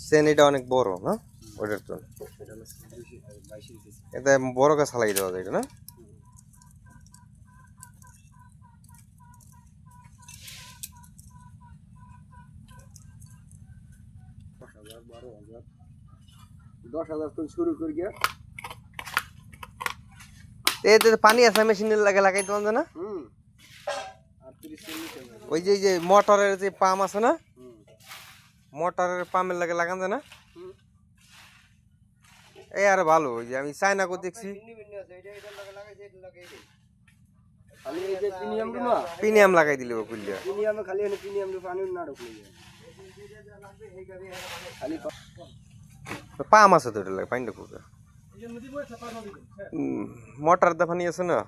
শ্রেণীটা অনেক বড় না ওটার তো এটা বড় গাছ হালাই দেওয়া যায় না শুরু করি গিয়া এতে পানি আছে মেশিন লাগে লাগাইতে পারবে না ওই যে মোটরের যে পাম্প আছে না মোটরের পাম্পের লাগে লাগান যায় না এই আর ভালো ওই যে আমি চায়না কো দেখছি প্রিমিয়াম লাগাই দিলে খুললিয়া পাম্প আছে তো এটা লাগে পানিটা কোথায় মোটর দা পানি আছে না